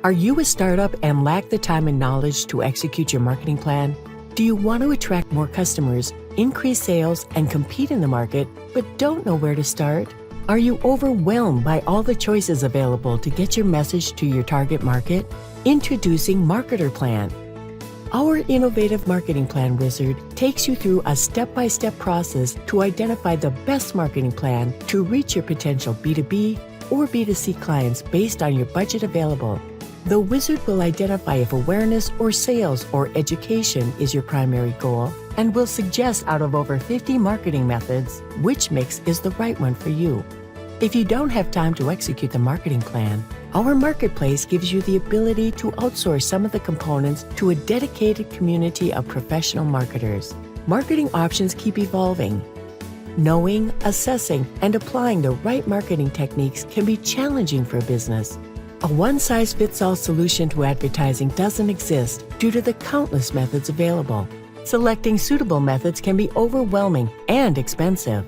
Are you a startup and lack the time and knowledge to execute your marketing plan? Do you want to attract more customers, increase sales, and compete in the market, but don't know where to start? Are you overwhelmed by all the choices available to get your message to your target market? Introducing MarketerPlan. Our innovative marketing plan wizard takes you through a step-by-step process to identify the best marketing plan to reach your potential B2B or B2C clients based on your budget available. The wizard will identify if awareness or sales or education is your primary goal and will suggest out of over 50 marketing methods which mix is the right one for you. If you don't have time to execute the marketing plan, our marketplace gives you the ability to outsource some of the components to a dedicated community of professional marketers. Marketing options keep evolving. Knowing, assessing, and applying the right marketing techniques can be challenging for a business. A one-size-fits-all solution to advertising doesn't exist due to the countless methods available. Selecting suitable methods can be overwhelming and expensive.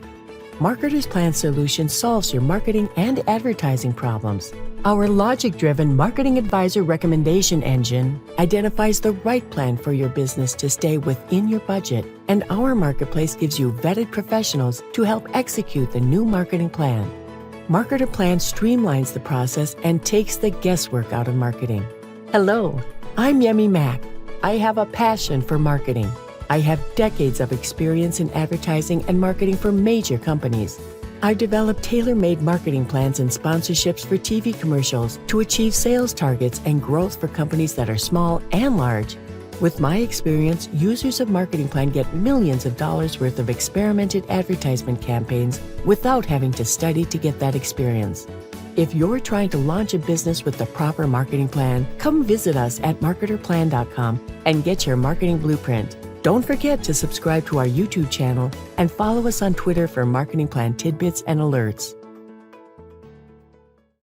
MarketerPlan solution solves your marketing and advertising problems. Our logic-driven marketing advisor recommendation engine identifies the right plan for your business to stay within your budget, and our marketplace gives you vetted professionals to help execute the new marketing plan. MarketerPlan streamlines the process and takes the guesswork out of marketing. Hello, I'm Yemi Mack. I have a passion for marketing. I have decades of experience in advertising and marketing for major companies. I've developed tailor-made marketing plans and sponsorships for TV commercials to achieve sales targets and growth for companies that are small and large. With my experience, users of MarketerPlan get millions of dollars worth of experimented advertisement campaigns without having to study to get that experience. If you're trying to launch a business with the proper marketing plan, come visit us at MarketerPlan.com and get your marketing blueprint. Don't forget to subscribe to our YouTube channel and follow us on Twitter for marketing plan tidbits and alerts.